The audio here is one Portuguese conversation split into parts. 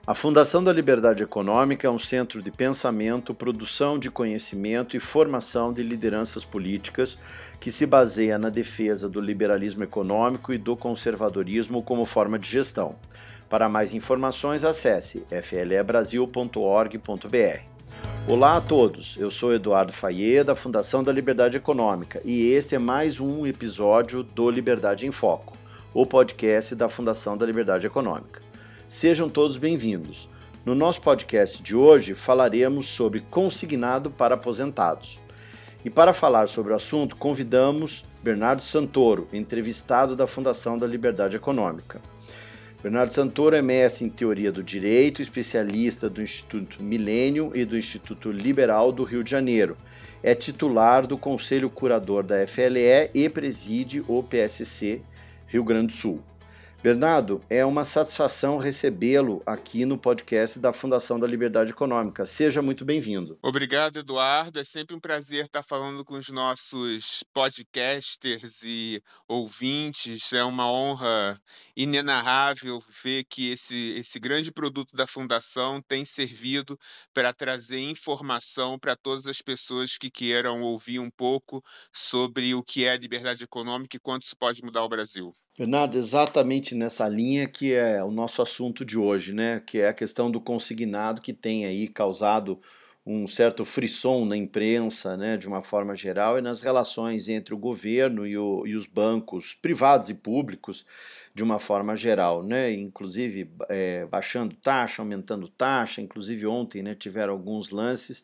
A Fundação da Liberdade Econômica é um centro de pensamento, produção de conhecimento e formação de lideranças políticas que se baseia na defesa do liberalismo econômico e do conservadorismo como forma de gestão. Para mais informações, acesse flebrasil.org.br. Olá a todos, eu sou Eduardo Fayet, da Fundação da Liberdade Econômica, e este é mais um episódio do Liberdade em Foco, o podcast da Fundação da Liberdade Econômica. Sejam todos bem-vindos. No nosso podcast de hoje falaremos sobre consignado para aposentados. E para falar sobre o assunto, convidamos Bernardo Santoro, entrevistado da Fundação da Liberdade Econômica. Bernardo Santoro é mestre em Teoria do Direito, especialista do Instituto Milênio e do Instituto Liberal do Rio de Janeiro. É titular do Conselho Curador da FLE e preside o PSC Rio Grande do Sul. Bernardo, é uma satisfação recebê-lo aqui no podcast da Fundação da Liberdade Econômica. Seja muito bem-vindo. Obrigado, Eduardo. É sempre um prazer estar falando com os nossos podcasters e ouvintes. É uma honra inenarrável ver que esse grande produto da Fundação tem servido para trazer informação para todas as pessoas que queiram ouvir um pouco sobre o que é a liberdade econômica e quanto isso pode mudar o Brasil. Bernardo, exatamente nessa linha que é o nosso assunto de hoje, né? Que é a questão do consignado que tem aí causado um certo frisson na imprensa, né, de uma forma geral, e nas relações entre o governo e os bancos privados e públicos de uma forma geral, né? Inclusive baixando taxa, aumentando taxa, inclusive ontem, né, tiveram alguns lances.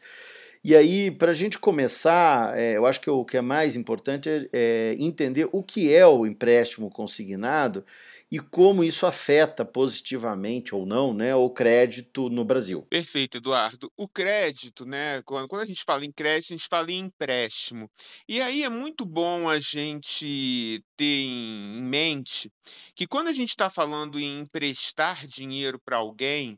E aí, para a gente começar, eu acho que o que é mais importante é entender o que é o empréstimo consignado e como isso afeta positivamente ou não, né, o crédito no Brasil. Perfeito, Eduardo. O crédito, né? Quando a gente fala em crédito, a gente fala em empréstimo. E aí é muito bom a gente ter em mente que quando a gente está falando em emprestar dinheiro para alguém,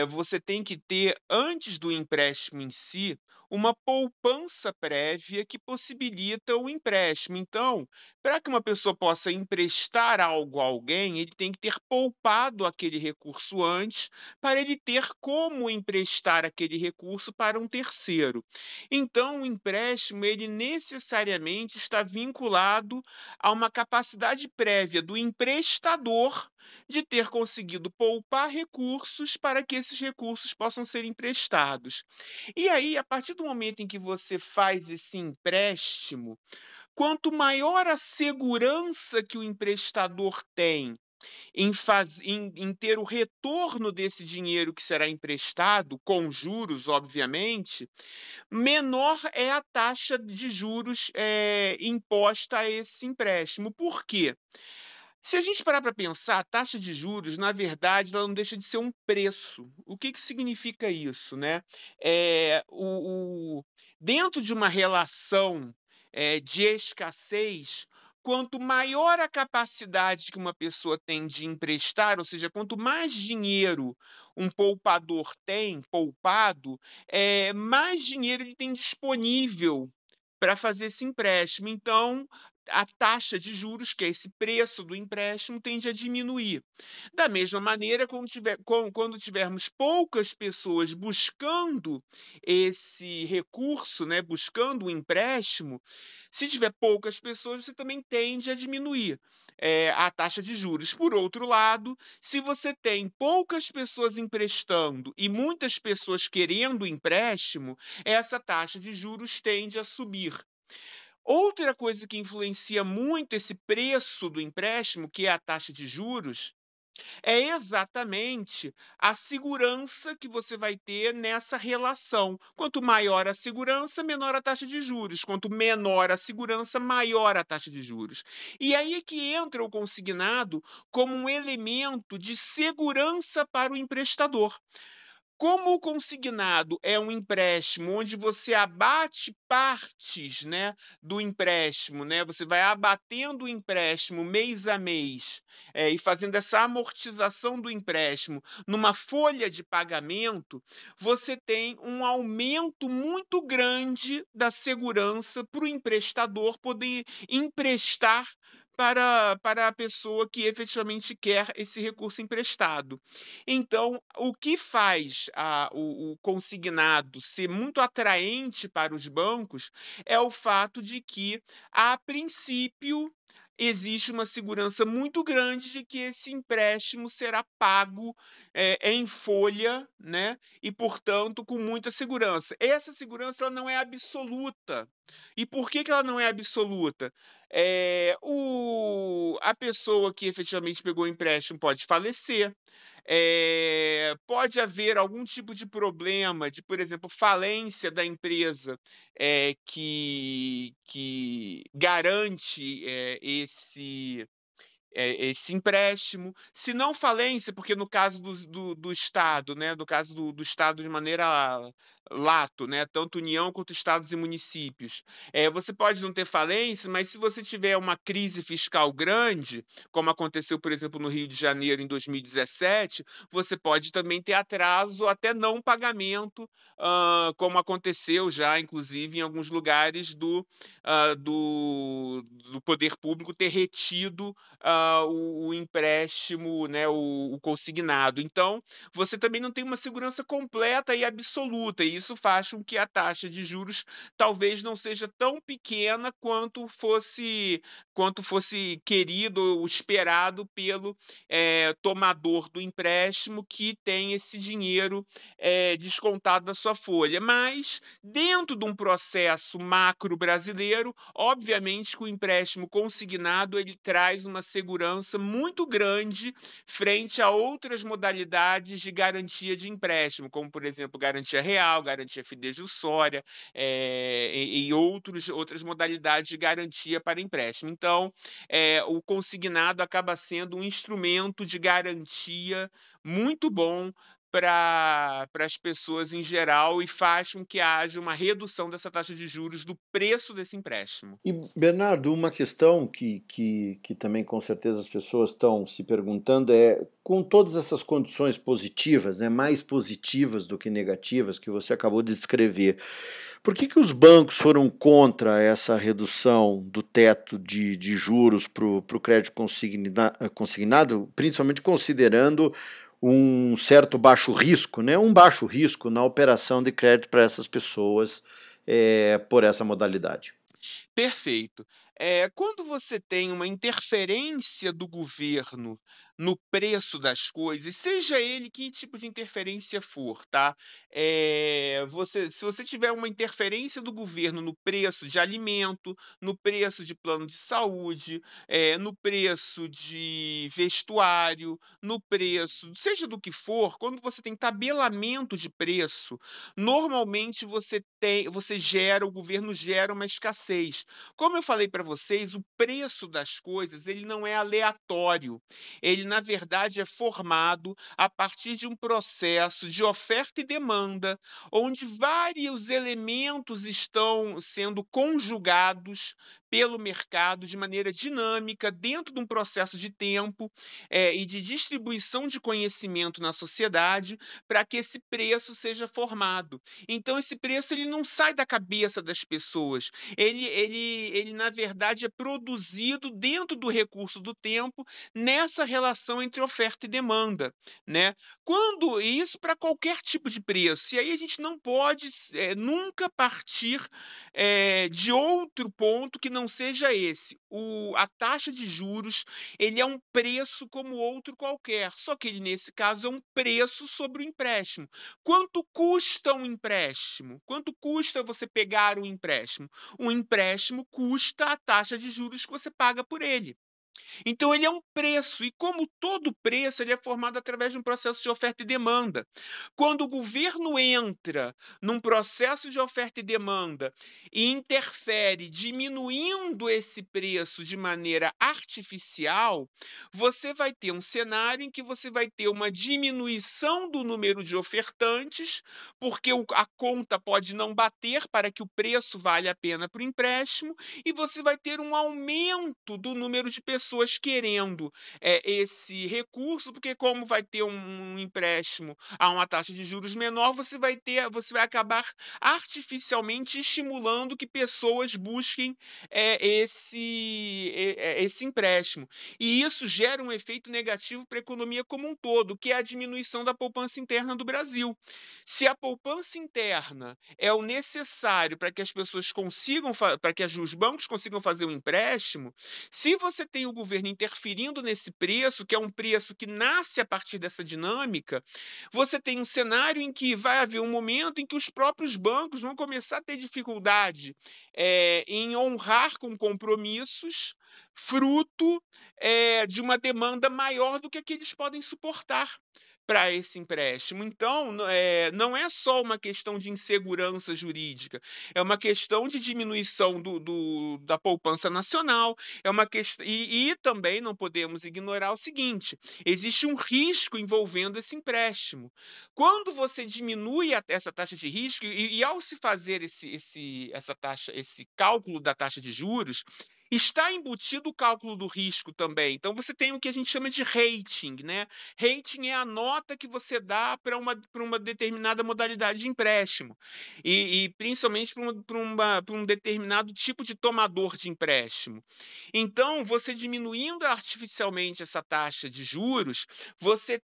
você tem que ter, antes do empréstimo em si, uma poupança prévia que possibilita o empréstimo. Então, para que uma pessoa possa emprestar algo a alguém, ele tem que ter poupado aquele recurso antes para ele ter como emprestar aquele recurso para um terceiro. Então, o empréstimo, ele necessariamente está vinculado a uma capacidade prévia do emprestador de ter conseguido poupar recursos para que esses recursos possam ser emprestados. E aí, a partir do momento em que você faz esse empréstimo, quanto maior a segurança que o emprestador tem em ter o retorno desse dinheiro que será emprestado, com juros, obviamente, menor é a taxa de juros imposta a esse empréstimo. Por quê? Se a gente parar para pensar, a taxa de juros, na verdade, ela não deixa de ser um preço. O que significa isso, né? Dentro de uma relação de escassez, quanto maior a capacidade que uma pessoa tem de emprestar, ou seja, quanto mais dinheiro um poupador tem poupado, mais dinheiro ele tem disponível para fazer esse empréstimo. Então, a taxa de juros, que é esse preço do empréstimo, tende a diminuir. Da mesma maneira, quando tivermos poucas pessoas buscando esse recurso, né, buscando o empréstimo, se tiver poucas pessoas, você também tende a diminuir a taxa de juros. Por outro lado, se você tem poucas pessoas emprestando e muitas pessoas querendo empréstimo, essa taxa de juros tende a subir. Outra coisa que influencia muito esse preço do empréstimo, que é a taxa de juros, é exatamente a segurança que você vai ter nessa relação. Quanto maior a segurança, menor a taxa de juros. Quanto menor a segurança, maior a taxa de juros. E aí é que entra o consignado como um elemento de segurança para o emprestador. Como o consignado é um empréstimo onde você abate partes, né, do empréstimo, né, você vai abatendo o empréstimo mês a mês, e fazendo essa amortização do empréstimo numa folha de pagamento, você tem um aumento muito grande da segurança para o emprestador poder emprestar para a pessoa que efetivamente quer esse recurso emprestado. Então, o que faz o consignado ser muito atraente para os bancos é o fato de que, a princípio, existe uma segurança muito grande de que esse empréstimo será pago em folha, né? E, portanto, com muita segurança. Essa segurança ela não é absoluta. E por que ela não é absoluta? A pessoa que efetivamente pegou o empréstimo pode falecer, pode haver algum tipo de problema de, por exemplo, falência da empresa que garante esse empréstimo, se não falência, porque no caso do Estado, né, no caso do Estado de maneira lato, né, tanto União quanto Estados e municípios, você pode não ter falência, mas se você tiver uma crise fiscal grande, como aconteceu, por exemplo, no Rio de Janeiro em 2017, você pode também ter atraso, até não pagamento, como aconteceu já, inclusive, em alguns lugares do poder público ter retido o empréstimo, né, o consignado. Então, você também não tem uma segurança completa e absoluta, e isso faz com que a taxa de juros talvez não seja tão pequena quanto fosse querido ou esperado pelo tomador do empréstimo, que tem esse dinheiro descontado da sua folha. Mas, dentro de um processo macro brasileiro, obviamente que o empréstimo consignado ele traz uma segurança muito grande frente a outras modalidades de garantia de empréstimo, como, por exemplo, garantia real, garantia fidejussória, e outras modalidades de garantia para empréstimo. Então, o consignado acaba sendo um instrumento de garantia muito bom para as pessoas em geral e faz com que haja uma redução dessa taxa de juros do preço desse empréstimo. E, Bernardo, uma questão que também com certeza as pessoas estão se perguntando é, com todas essas condições positivas, né, mais positivas do que negativas que você acabou de descrever, por que os bancos foram contra essa redução do teto de juros para o crédito consignado, principalmente considerando um certo baixo risco, né, um baixo risco na operação de crédito para essas pessoas por essa modalidade? Perfeito. Quando você tem uma interferência do governo no preço das coisas, seja ele que tipo de interferência for, tá? Se você tiver uma interferência do governo no preço de alimento, no preço de plano de saúde, no preço de vestuário, no preço, seja do que for, quando você tem tabelamento de preço, normalmente o governo gera uma escassez. Como eu falei para vocês, o preço das coisas ele não é aleatório. Ele, na verdade, é formado a partir de um processo de oferta e demanda, onde vários elementos estão sendo conjugados pelo mercado de maneira dinâmica, dentro de um processo de tempo e de distribuição de conhecimento na sociedade, para que esse preço seja formado. Então, esse preço ele não sai da cabeça das pessoas. Ele, na verdade, é produzido dentro do recurso do tempo, nessa relação entre oferta e demanda, né? Isso para qualquer tipo de preço. E aí a gente não pode nunca partir de outro ponto que não seja esse. A taxa de juros ele é um preço como outro qualquer, só que ele, nesse caso, é um preço sobre o empréstimo. Quanto custa um empréstimo? Quanto custa você pegar um empréstimo? Um empréstimo custa a taxa de juros que você paga por ele. Então, ele é um preço, e como todo preço, ele é formado através de um processo de oferta e demanda. Quando o governo entra num processo de oferta e demanda e interfere diminuindo esse preço de maneira artificial, você vai ter um cenário em que você vai ter uma diminuição do número de ofertantes, porque a conta pode não bater para que o preço valha a pena para o empréstimo, e você vai ter um aumento do número de pessoas pessoas querendo esse recurso, porque como vai ter um empréstimo a uma taxa de juros menor, você vai acabar artificialmente estimulando que pessoas busquem esse empréstimo. E isso gera um efeito negativo para a economia como um todo, que é a diminuição da poupança interna do Brasil. Se a poupança interna é o necessário para que as pessoas consigam, para que os bancos consigam fazer um empréstimo, se você tem o governo interferindo nesse preço, que é um preço que nasce a partir dessa dinâmica, você tem um cenário em que vai haver um momento em que os próprios bancos vão começar a ter dificuldade em honrar com compromissos, fruto de uma demanda maior do que eles podem suportar para esse empréstimo. Então, não é só uma questão de insegurança jurídica, é uma questão de diminuição da poupança nacional, é uma questão, e também não podemos ignorar o seguinte: existe um risco envolvendo esse empréstimo. Quando você diminui essa taxa de risco, e ao se fazer esse cálculo da taxa de juros, está embutido o cálculo do risco também. Então, você tem o que a gente chama de rating, né? Rating é a nota que você dá para uma determinada modalidade de empréstimo, e principalmente para um determinado tipo de tomador de empréstimo. Então, você diminuindo artificialmente essa taxa de juros, você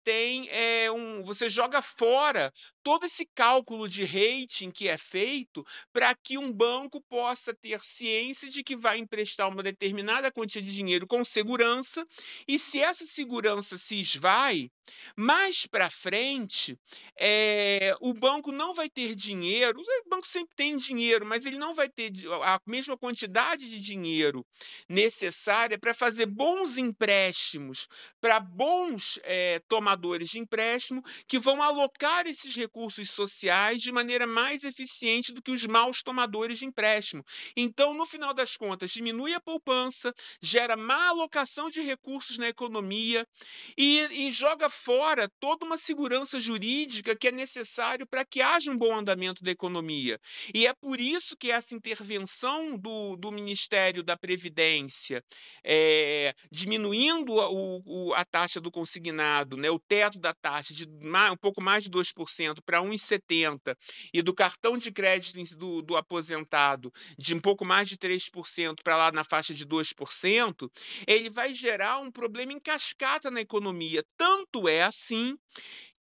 você joga fora todo esse cálculo de rating que é feito para que um banco possa ter ciência de que vai emprestar uma determinada quantia de dinheiro com segurança, e se essa segurança se esvai, mais para frente, o banco não vai ter dinheiro. O banco sempre tem dinheiro, mas ele não vai ter a mesma quantidade de dinheiro necessária para fazer bons empréstimos para bons tomadores de empréstimo, que vão alocar esses recursos sociais de maneira mais eficiente do que os maus tomadores de empréstimo. Então, no final das contas, diminui a poupança, gera má alocação de recursos na economia e joga fora toda uma segurança jurídica que é necessário para que haja um bom andamento da economia. E é por isso que essa intervenção do Ministério da Previdência, diminuindo a taxa do consignado, né, o teto da taxa de um pouco mais de 2% para 1,70%, e do cartão de crédito do aposentado de um pouco mais de 3% para lá na faixa de 2%, ele vai gerar um problema em cascata na economia. Tanto é assim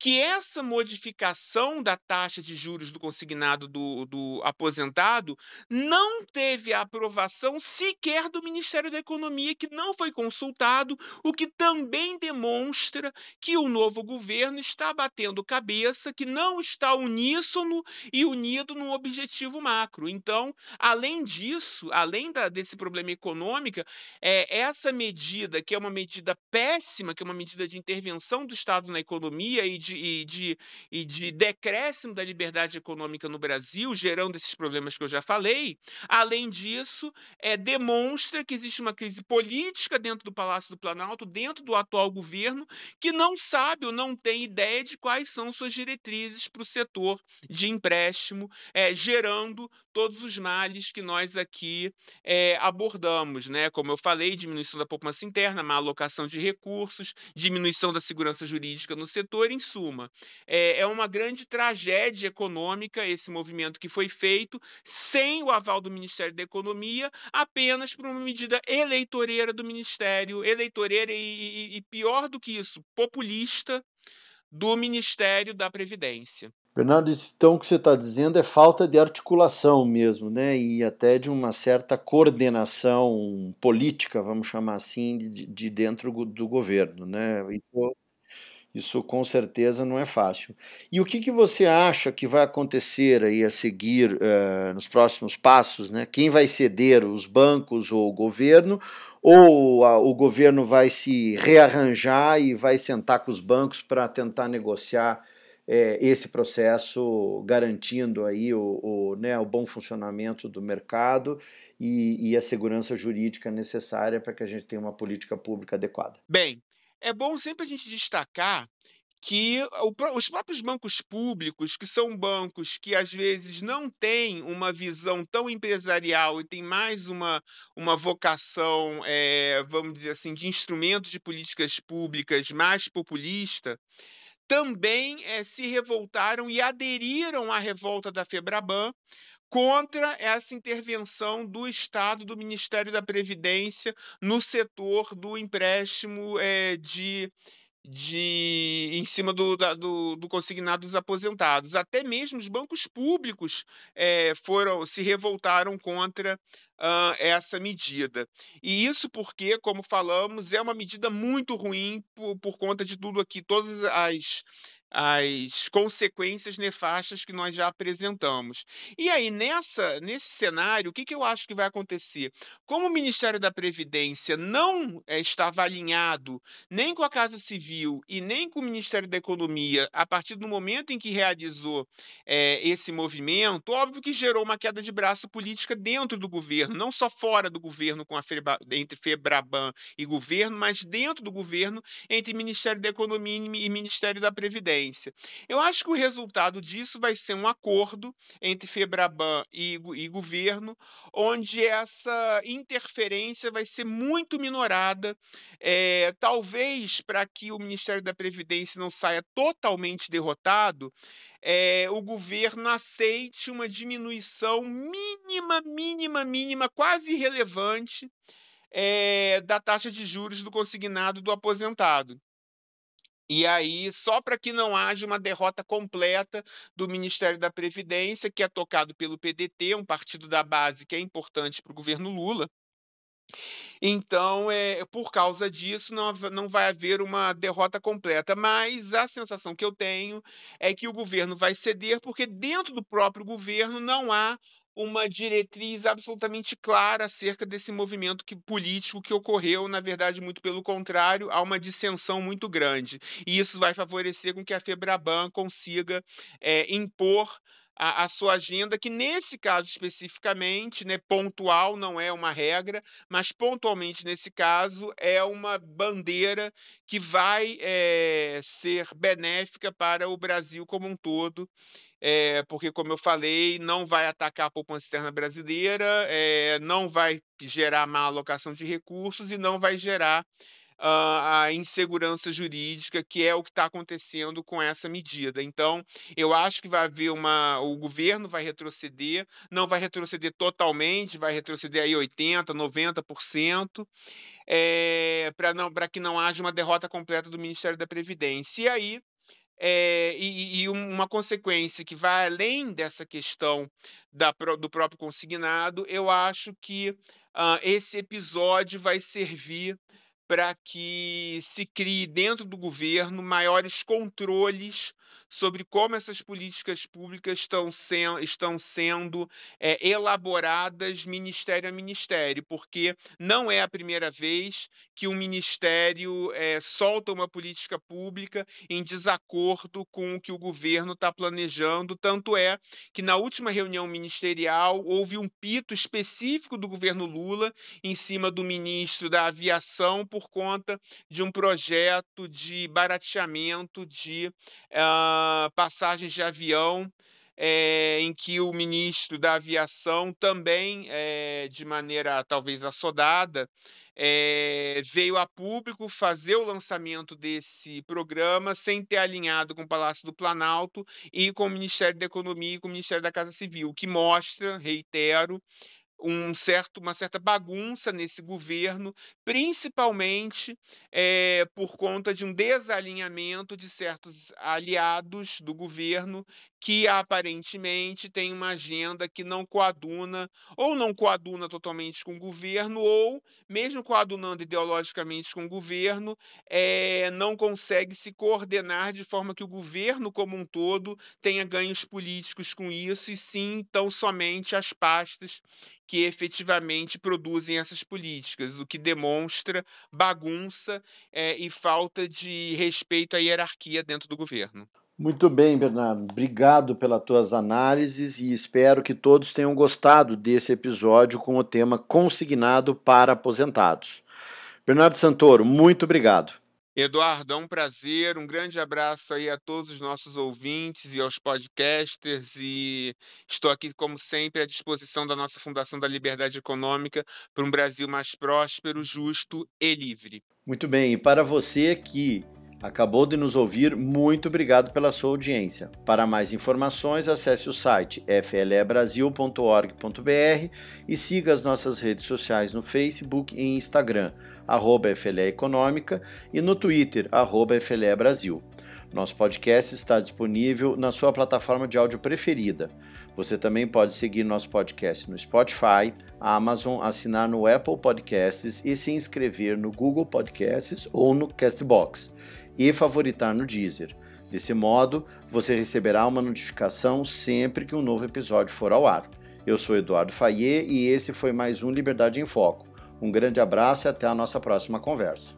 que essa modificação da taxa de juros do consignado do aposentado não teve a aprovação sequer do Ministério da Economia, que não foi consultado, o que também demonstra que o novo governo está batendo cabeça, que não está uníssono e unido num objetivo macro. Então, além disso, desse problema econômico, essa medida, que é uma medida péssima, que é uma medida de intervenção do Estado na economia e de decréscimo da liberdade econômica no Brasil, gerando esses problemas que eu já falei, além disso, demonstra que existe uma crise política dentro do Palácio do Planalto, dentro do atual governo, que não sabe ou não tem ideia de quais são suas diretrizes para o setor de empréstimo, gerando todos os males que nós aqui abordamos, né? Como eu falei, diminuição da poupança interna, má alocação de recursos, diminuição da segurança jurídica no setor. Em suma, é uma grande tragédia econômica esse movimento que foi feito sem o aval do Ministério da Economia, apenas por uma medida eleitoreira do Ministério, eleitoreira e pior do que isso, populista, do Ministério da Previdência. Bernardo, então o que você está dizendo é falta de articulação mesmo, né? E até de uma certa coordenação política, vamos chamar assim, de dentro do governo, né? Isso com certeza não é fácil. E o que você acha que vai acontecer aí a seguir nos próximos passos, né? Quem vai ceder, os bancos ou o governo? Ou o governo vai se rearranjar e vai sentar com os bancos para tentar negociar esse processo, garantindo aí né, o bom funcionamento do mercado e a segurança jurídica necessária para que a gente tenha uma política pública adequada? Bem, é bom sempre a gente destacar que os próprios bancos públicos, que são bancos que às vezes não têm uma visão tão empresarial e tem mais uma vocação, vamos dizer assim, de instrumentos de políticas públicas mais populista, também se revoltaram e aderiram à revolta da Febraban contra essa intervenção do Estado, do Ministério da Previdência, no setor do empréstimo em cima do consignado dos aposentados. Até mesmo os bancos públicos se revoltaram contra essa medida. E isso porque, como falamos, é uma medida muito ruim por conta de tudo aqui, todas as consequências nefastas que nós já apresentamos. E aí, nesse cenário, o que eu acho que vai acontecer? Como o Ministério da Previdência não estava alinhado nem com a Casa Civil e nem com o Ministério da Economia, a partir do momento em que realizou esse movimento, óbvio que gerou uma queda de braço política dentro do governo, não só fora do governo, entre Febraban e governo, mas dentro do governo, entre Ministério da Economia e Ministério da Previdência. Eu acho que o resultado disso vai ser um acordo entre Febraban e governo, onde essa interferência vai ser muito minorada, talvez para que o Ministério da Previdência não saia totalmente derrotado, o governo aceite uma diminuição mínima, quase irrelevante, da taxa de juros do consignado do aposentado. E aí, só para que não haja uma derrota completa do Ministério da Previdência, que é tocado pelo PDT, um partido da base que é importante para o governo Lula. Então, por causa disso, não vai haver uma derrota completa. Mas a sensação que eu tenho é que o governo vai ceder, porque dentro do próprio governo não há uma diretriz absolutamente clara acerca desse movimento político que ocorreu. Na verdade, muito pelo contrário, há uma dissensão muito grande. E isso vai favorecer com que a Febraban consiga impor a sua agenda, que nesse caso especificamente, né, pontual, não é uma regra, mas pontualmente nesse caso é uma bandeira que vai ser benéfica para o Brasil como um todo, porque, como eu falei, não vai atacar a poupança externa brasileira, não vai gerar má alocação de recursos e não vai gerar a insegurança jurídica, que é o que está acontecendo com essa medida. Então, eu acho que vai haver o governo vai retroceder, não vai retroceder totalmente, vai retroceder aí 80%, 90%, para que não haja uma derrota completa do Ministério da Previdência. E aí, uma consequência que vai além dessa questão do próprio consignado, eu acho que esse episódio vai servir para que se crie dentro do governo maiores controles sobre como essas políticas públicas estão sendo elaboradas ministério a ministério, porque não é a primeira vez que um ministério solta uma política pública em desacordo com o que o governo está planejando. Tanto é que na última reunião ministerial houve um pito específico do governo Lula em cima do ministro da Aviação por conta de um projeto de barateamento de passagens de avião, em que o ministro da Aviação também, de maneira talvez assodada, veio a público fazer o lançamento desse programa sem ter alinhado com o Palácio do Planalto e com o Ministério da Economia e com o Ministério da Casa Civil, o que mostra, reitero, uma certa bagunça nesse governo, principalmente por conta de um desalinhamento de certos aliados do governo que aparentemente têm uma agenda que não coaduna, ou não coaduna totalmente com o governo, ou, mesmo coadunando ideologicamente com o governo, não consegue se coordenar de forma que o governo como um todo tenha ganhos políticos com isso, e sim, tão somente as pastas que efetivamente produzem essas políticas, o que demonstra bagunça e falta de respeito à hierarquia dentro do governo. Muito bem, Bernardo. Obrigado pelas tuas análises e espero que todos tenham gostado desse episódio com o tema consignado para aposentados. Bernardo Santoro, muito obrigado. Eduardo, é um prazer, um grande abraço aí a todos os nossos ouvintes e aos podcasters, e estou aqui, como sempre, à disposição da nossa Fundação da Liberdade Econômica para um Brasil mais próspero, justo e livre. Muito bem, e para você que acabou de nos ouvir, muito obrigado pela sua audiência. Para mais informações, acesse o site flebrasil.org.br e siga as nossas redes sociais no Facebook e Instagram, @FLE Econômica, e no Twitter, @FLE Brasil. Nosso podcast está disponível na sua plataforma de áudio preferida. Você também pode seguir nosso podcast no Spotify, Amazon, assinar no Apple Podcasts e se inscrever no Google Podcasts ou no Castbox, e favoritar no Deezer. Desse modo, você receberá uma notificação sempre que um novo episódio for ao ar. Eu sou Eduardo Fayet e esse foi mais um Liberdade em Foco. Um grande abraço e até a nossa próxima conversa.